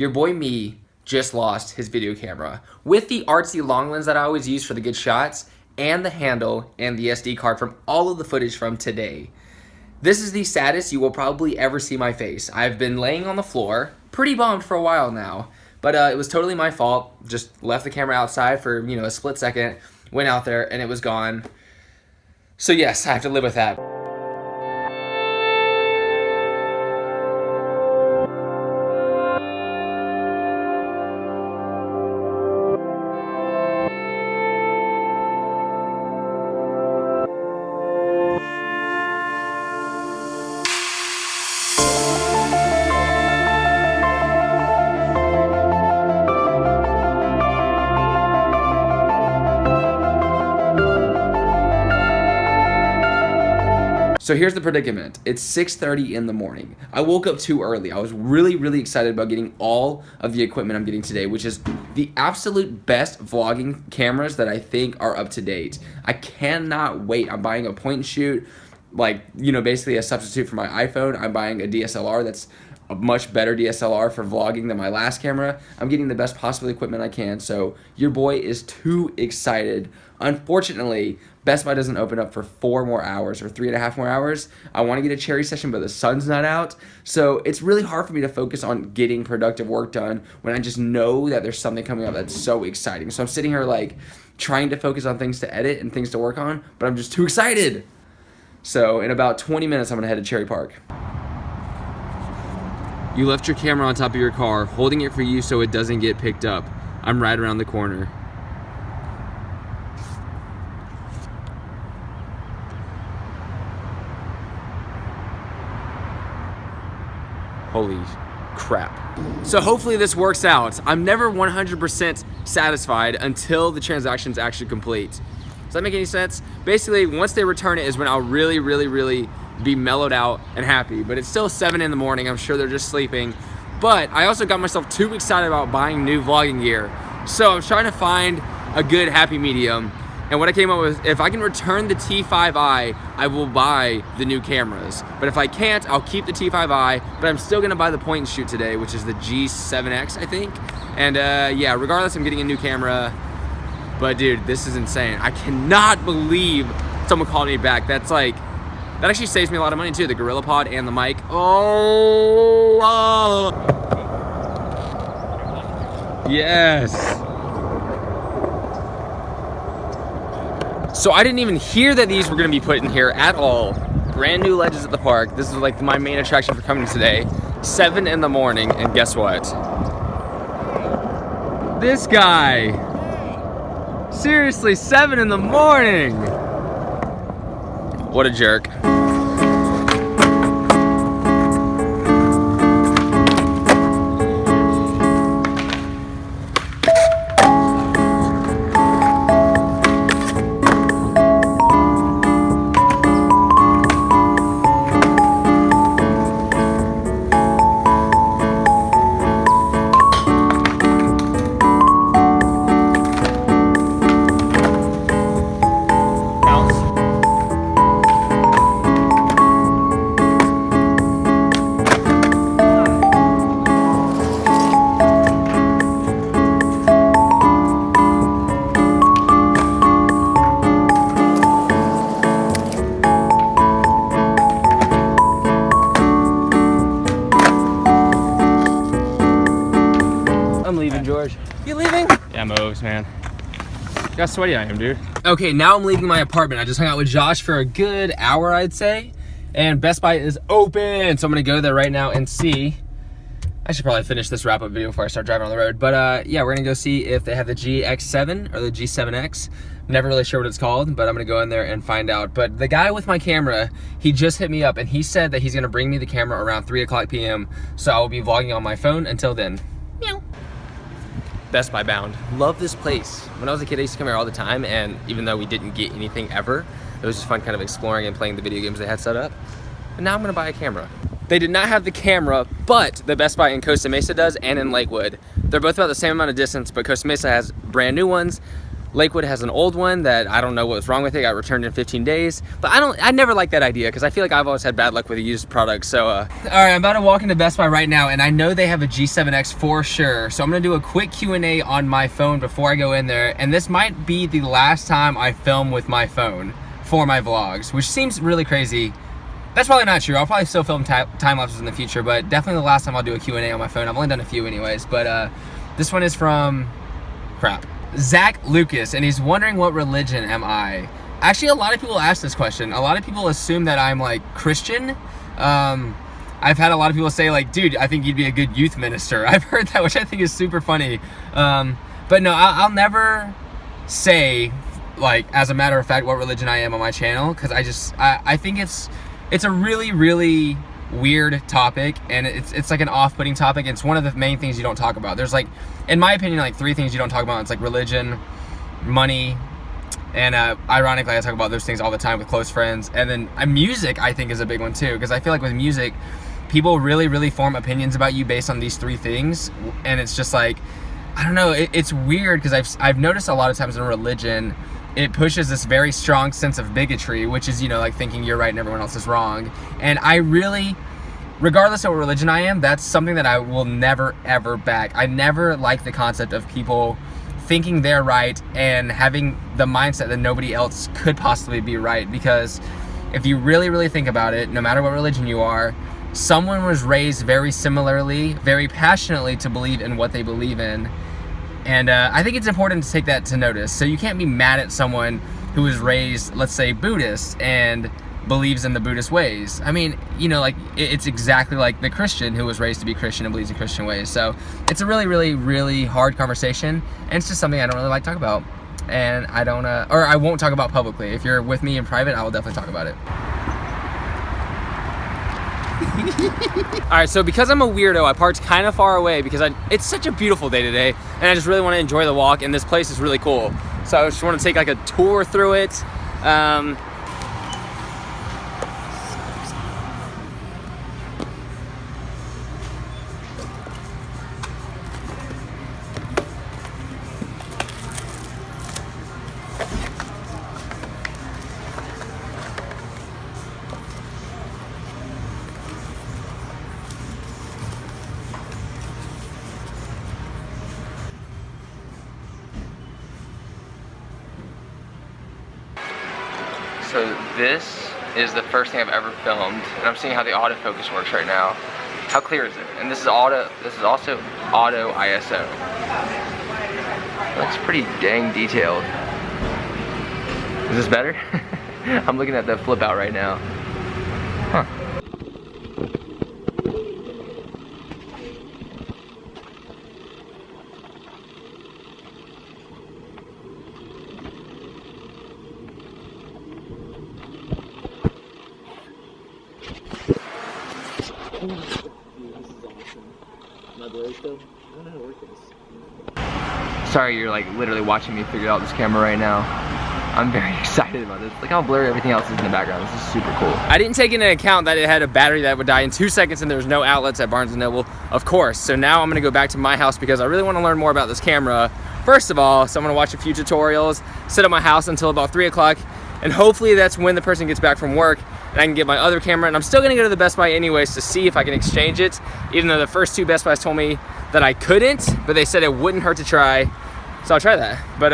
your boy me just lost his video camera with the artsy long lens that I always use for the good shots, and the handle and the SD card from all of the footage from today. This is the saddest you will probably ever see my face. I've been laying on the floor, pretty bummed for a while now, but it was totally my fault. Just left the camera outside for, a split second, went out there, and it was gone. So yes, I have to live with that. So here's the predicament. It's 6:30 in the morning. I woke up too early. I was really excited about getting all of the equipment I'm getting today, which is the absolute best vlogging cameras that I think are up to date. I cannot wait. I'm buying a point and shoot, basically a substitute for my iPhone. I'm buying a DSLR that's a much better DSLR for vlogging than my last camera. I'm getting the best possible equipment I can, so your boy is too excited. Unfortunately, Best Buy doesn't open up for 4 more hours or 3.5 more hours. I want to get a cherry session, but the sun's not out. So it's really hard for me to focus on getting productive work done when I just know that there's something coming up that's so exciting. So I'm sitting here trying to focus on things to edit and things to work on, but I'm just too excited. So in about 20 minutes, I'm going to head to Cherry Park. You left your camera on top of your car, holding it for you so it doesn't get picked up. I'm right around the corner. Holy crap. So hopefully this works out. I'm never 100% satisfied until the transaction's actually complete. Does that make any sense? Basically, once they return it is when I'll really be mellowed out and happy. But it's still 7 in the morning. I'm sure they're just sleeping. But I also got myself too excited about buying new vlogging gear. So I'm trying to find a good happy medium. And what I came up with, if I can return the T5i, I will buy the new cameras. But if I can't, I'll keep the T5i, but I'm still gonna buy the point and shoot today, which is the G7X, I think. And yeah, regardless, I'm getting a new camera. But dude, this is insane. I cannot believe someone called me back. That actually saves me a lot of money too, the GorillaPod and the mic. Yes. So I didn't even hear that these were gonna be put in here at all. Brand new ledges at the park. This is my main attraction for coming today. 7 in the morning, and guess what? This guy. Seriously, 7 in the morning. What a jerk. I'm leaving, George. You leaving? Yeah, moves, man. Look how sweaty I am, dude. Okay, now I'm leaving my apartment. I just hung out with Josh for a good hour, I'd say. And Best Buy is open, so I'm gonna go there right now and see. I should probably finish this wrap-up video before I start driving on the road. But yeah, we're gonna go see if they have the GX7 or the G7X. Never really sure what it's called, but I'm gonna go in there and find out. But the guy with my camera, he just hit me up and he said that he's gonna bring me the camera around 3:00 p.m. So I will be vlogging on my phone until then. Meow. Best Buy bound. Love this place. When I was a kid, I used to come here all the time, and even though we didn't get anything ever, it was just fun kind of exploring and playing the video games they had set up. And now I'm gonna buy a camera. They did not have the camera, but the Best Buy in Costa Mesa does, and in Lakewood. They're both about the same amount of distance, but Costa Mesa has brand new ones, Lakewood has an old one that I don't know what was wrong with it. It got returned in 15 days. But I never liked that idea because I feel like I've always had bad luck with used products. So, all right, I'm about to walk into Best Buy right now, and I know they have a G7X for sure. So I'm gonna do a quick Q&A on my phone before I go in there. And this might be the last time I film with my phone for my vlogs, which seems really crazy. That's probably not true. I'll probably still film time lapses in the future, but definitely the last time I'll do a Q&A on my phone. I've only done a few anyways, but this one is from, Zach Lucas, and he's wondering what religion am I? Actually, a lot of people ask this question. A lot of people assume that I'm like Christian. I've had a lot of people say like, dude, I think you'd be a good youth minister. I've heard that, which I think is super funny. But no, I'll never say like, as a matter of fact, what religion I am on my channel, because I think it's a really, really weird topic, and it's like an off-putting topic. It's one of the main things you don't talk about. There's like, in my opinion, like 3 things you don't talk about. It's like religion, money, and ironically I talk about those things all the time with close friends. And then music, I think, is a big one too, because I feel like with music, people really, really form opinions about you based on these 3 things. And it's just like, I don't know, it's weird, because I've noticed a lot of times in religion, it pushes this very strong sense of bigotry, which is, you know, like thinking you're right and everyone else is wrong. And I really, regardless of what religion I am, that's something that I will never, ever back. I never like the concept of people thinking they're right and having the mindset that nobody else could possibly be right. Because if you really, really think about it, no matter what religion you are, someone was raised very similarly, very passionately to believe in what they believe in. And I think it's important to take that to notice. So you can't be mad at someone who was raised, let's say, Buddhist and believes in the Buddhist ways. I mean, you know, like, it's exactly like the Christian who was raised to be Christian and believes in Christian ways. So it's a really, really, really hard conversation, and it's just something I don't really like to talk about. And I don't, or I won't talk about publicly. If you're with me in private, I will definitely talk about it. Alright, so because I'm a weirdo, I parked kind of far away because it's such a beautiful day today, and I just really want to enjoy the walk, and this place is really cool. So I just want to take like a tour through it. So this is the first thing I've ever filmed, and I'm seeing how the autofocus works right now. How clear is it? And this is also auto ISO. Looks pretty dang detailed. Is this better? I'm looking at the flip out right now. Huh. This is awesome. My blade though, I don't know how to work this. Sorry, you're like literally watching me figure out this camera right now. I'm very excited about this. Look how blurry everything else is in the background. This is super cool. I didn't take into account that it had a battery that would die in 2 seconds and there was no outlets at Barnes & Noble, of course. So now I'm gonna go back to my house because I really wanna learn more about this camera. First of all, so I'm gonna watch a few tutorials, sit at my house until about 3 o'clock, and hopefully that's when the person gets back from work and I can get my other camera. And I'm still gonna go to the Best Buy anyways to see if I can exchange it, even though the first 2 Best Buys told me that I couldn't, but they said it wouldn't hurt to try. So I'll try that. But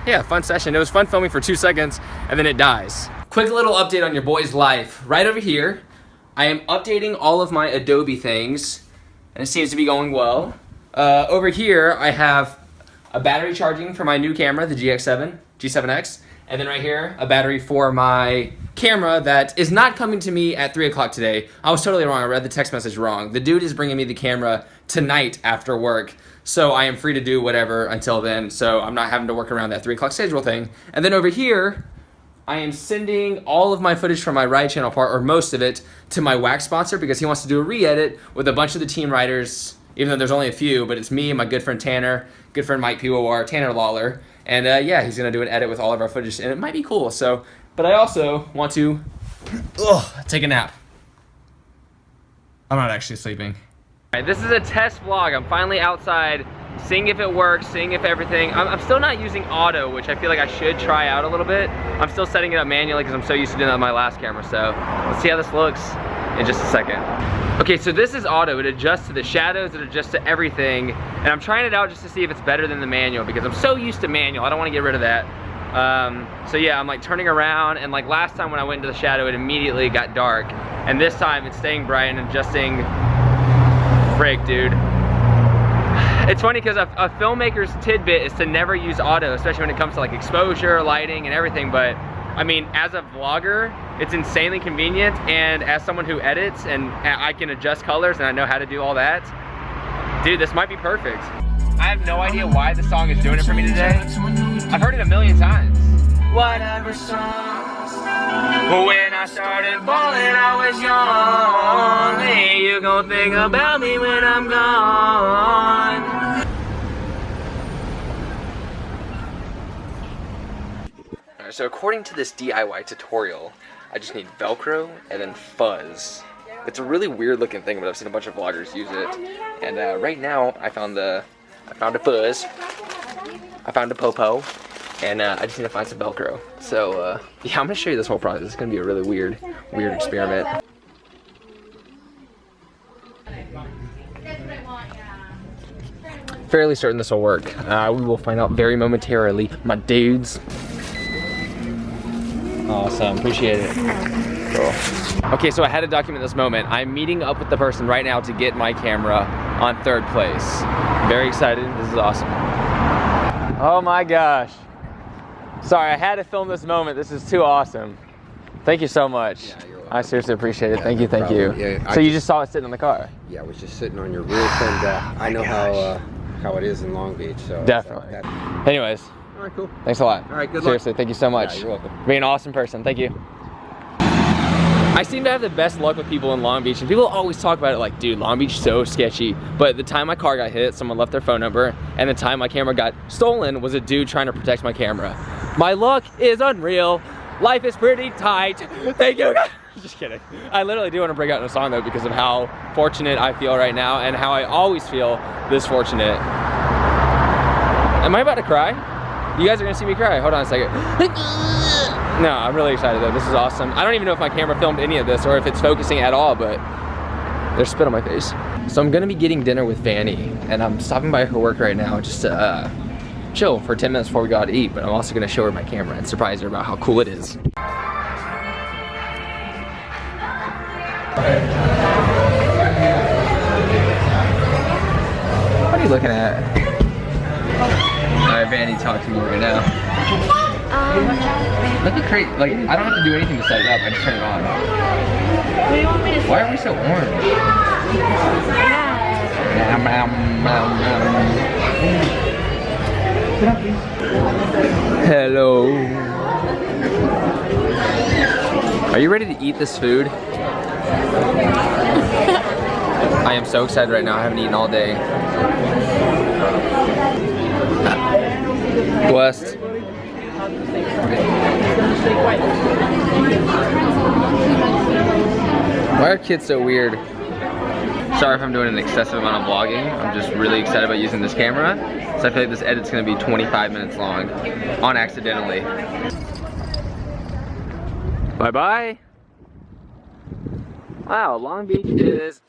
yeah, fun session. It was fun filming for 2 seconds and then it dies. Quick little update on your boy's life. Right over here, I am updating all of my Adobe things and it seems to be going well. Over here, I have a battery charging for my new camera, the G7X. And then right here, a battery for my camera that is not coming to me at 3 o'clock today. I was totally wrong. I read the text message wrong. The dude is bringing me the camera tonight after work. So I am free to do whatever until then. So I'm not having to work around that 3 o'clock schedule thing. And then over here, I am sending all of my footage from my Ride Channel part, or most of it, to my wax sponsor because he wants to do a re-edit with a bunch of the team riders, even though there's only a few, but it's me and my good friend Tanner, good friend Mike POR, Tanner Lawler. And yeah, he's gonna do an edit with all of our footage and it might be cool. So, but I also want to take a nap. I'm not actually sleeping. All right, this is a test vlog. I'm finally outside seeing if it works, seeing if everything, I'm still not using auto, which I feel like I should try out a little bit. I'm still setting it up manually because I'm so used to doing that with my last camera. So let's see how this looks in just a second. Okay, so this is auto. It adjusts to the shadows, it adjusts to everything. And I'm trying it out just to see if it's better than the manual because I'm so used to manual. I don't want to get rid of that. So yeah, I'm like turning around, and like last time when I went into the shadow, it immediately got dark. And this time it's staying bright and adjusting. Frick, dude. It's funny because a filmmaker's tidbit is to never use auto, especially when it comes to like exposure, lighting, and everything. But I mean, as a vlogger, it's insanely convenient, and as someone who edits and I can adjust colors and I know how to do all that, dude, this might be perfect. I have no idea why the song is doing it for me today. I've heard it a million times. Whatever songs. When I started balling, I was young. Hey, you gon' think about me when I'm gone. Alright, so according to this DIY tutorial, I just need Velcro and then fuzz. It's a really weird looking thing, but I've seen a bunch of vloggers use it. And right now, I found a fuzz. I found a popo. And I just need to find some Velcro. So yeah, I'm gonna show you this whole process. It's gonna be a really weird experiment. Fairly certain this will work. We will find out very momentarily, my dudes. Awesome, appreciate it. Cool. Okay, so I had to document this moment. I'm meeting up with the person right now to get my camera on 3rd place. Very excited, this is awesome. Oh my gosh. Sorry, I had to film this moment. This is too awesome. Thank you so much. Yeah, you're welcome. I seriously appreciate it. Yeah, thank you, thank you. Yeah, so you just saw it sitting in the car? Yeah, I was just sitting on your roof, and I know how it is in Long Beach. So definitely. Anyways. All right, cool. Thanks a lot. All right, good luck. Seriously, thank you so much. Yeah, you're welcome. Being an awesome person. Thank you. I seem to have the best luck with people in Long Beach, and people always talk about it like, dude, Long Beach is so sketchy. But the time my car got hit, someone left their phone number, and the time my camera got stolen was a dude trying to protect my camera. My luck is unreal. Life is pretty tight. Thank you. Just kidding. I literally do want to break out in a song though because of how fortunate I feel right now and how I always feel this fortunate. Am I about to cry? You guys are gonna see me cry. Hold on a second. No, I'm really excited though. This is awesome. I don't even know if my camera filmed any of this or if it's focusing at all, but there's spit on my face. So I'm gonna be getting dinner with Vanny, and I'm stopping by her work right now just to chill for 10 minutes before we go out to eat, but I'm also gonna show her my camera and surprise her about how cool it is. What are you looking at? Alright, Vanny, talk to me right now. Look at great, like, I don't have to do anything to set it up, I just turn it on. What do you want me to say? Why are we so orange? Hello. Are you ready to eat this food? I am so excited right now. I haven't eaten all day. Blessed. Why are kids so weird? Sorry if I'm doing an excessive amount of vlogging. I'm just really excited about using this camera. So I feel like this edit's gonna be 25 minutes long, on accidentally. Bye-bye. Wow, Long Beach is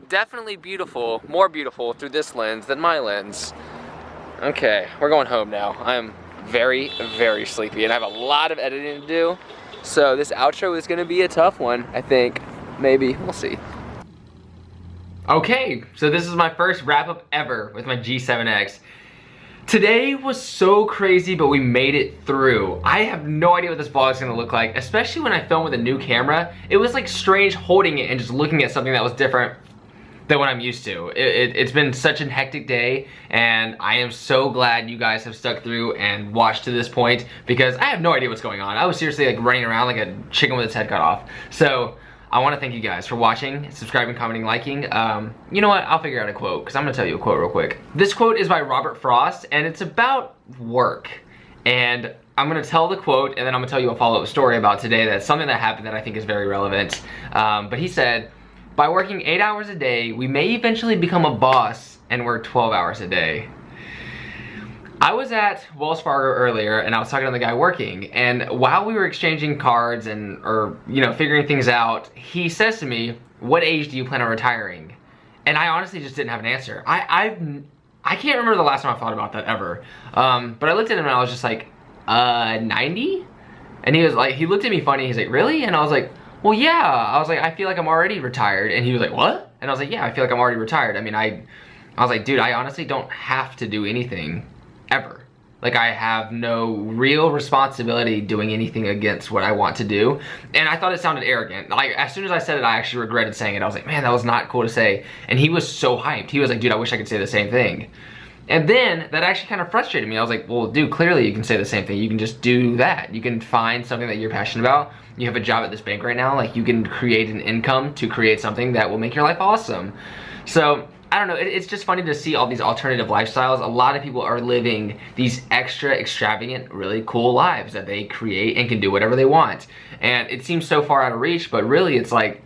definitely beautiful, more beautiful through this lens than my lens. Okay, we're going home now. I'm very, very sleepy and I have a lot of editing to do. So this outro is gonna be a tough one, I think. Maybe, we'll see. Okay, so this is my first wrap up ever with my G7X. Today was so crazy, but we made it through. I have no idea what this vlog is gonna look like, especially when I film with a new camera. It was like strange holding it and just looking at something that was different than what I'm used to. It's been such a hectic day, and I am so glad you guys have stuck through and watched to this point because I have no idea what's going on. I was seriously like running around like a chicken with its head cut off. So I want to thank you guys for watching, subscribing, commenting, liking. You know what? I'll figure out a quote because I'm going to tell you a quote real quick. This quote is by Robert Frost, and it's about work. And I'm going to tell the quote, and then I'm going to tell you a follow-up story about today that's something that happened that I think is very relevant. But he said, by working 8 hours a day, we may eventually become a boss and work 12 hours a day. I was at Wells Fargo earlier and I was talking to the guy working, and while we were exchanging cards or figuring things out, he says to me, "What age do you plan on retiring?" And I honestly just didn't have an answer. I can't remember the last time I thought about that ever. But I looked at him and I was just like, 90? And he was like, he looked at me funny. He's like, really? And I was like, well, yeah. I was like, I feel like I'm already retired. And he was like, what? And I was like, yeah, I feel like I'm already retired. I mean, I was like, dude, I honestly don't have to do anything ever. Like, I have no real responsibility doing anything against what I want to do. And I thought it sounded arrogant. Like, as soon as I said it, I actually regretted saying it. I was like, man, that was not cool to say. And he was so hyped. He was like, dude, I wish I could say the same thing. And then that actually kind of frustrated me. I was like, well, dude, clearly you can say the same thing. You can just do that. You can find something that you're passionate about. You have a job at this bank right now. Like, you can create an income to create something that will make your life awesome. So, I don't know, it's just funny to see all these alternative lifestyles. A lot of people are living these extra extravagant, really cool lives that they create and can do whatever they want. And it seems so far out of reach, but really it's like,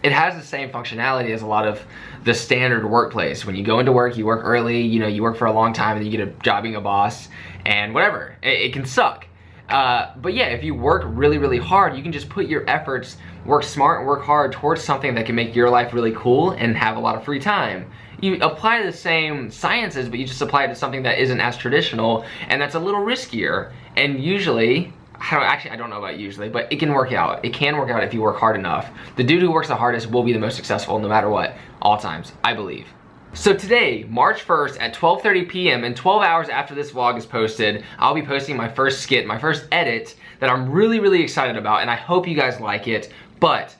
it has the same functionality as a lot of the standard workplace. When you go into work, you work early, you work for a long time, and you get a job being a boss, and whatever. It can suck. But yeah, if you work really, really hard, you can just put your efforts, work smart and work hard towards something that can make your life really cool and have a lot of free time. You apply the same sciences, but you just apply it to something that isn't as traditional and that's a little riskier. And usually, I don't know about usually, but it can work out. It can work out if you work hard enough. The dude who works the hardest will be the most successful no matter what, all times, I believe. So today, March 1st at 12:30 p.m. and 12 hours after this vlog is posted, I'll be posting my first skit, my first edit that I'm really, really excited about, and I hope you guys like it. But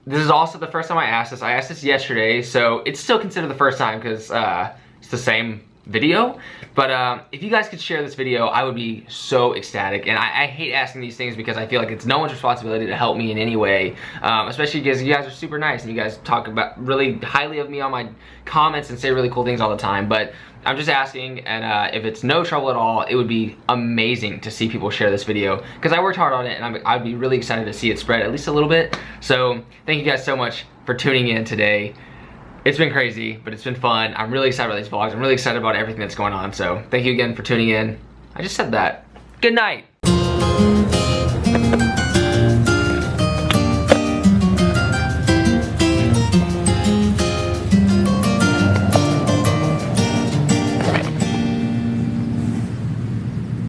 this is also the first time I asked this. I asked this yesterday, so it's still considered the first time because it's the same video. But if you guys could share this video, I would be so ecstatic. And I hate asking these things because I feel like it's no one's responsibility to help me in any way, especially because you guys are super nice and you guys talk about really highly of me on my comments and say really cool things all the time. But I'm just asking, and if it's no trouble at all, it would be amazing to see people share this video because I worked hard on it, and I'd be really excited to see it spread at least a little bit. So thank you guys so much for tuning in today. It's been crazy, but it's been fun. I'm really excited about these vlogs. I'm really excited about everything that's going on. So thank you again for tuning in. I just said that. Good night.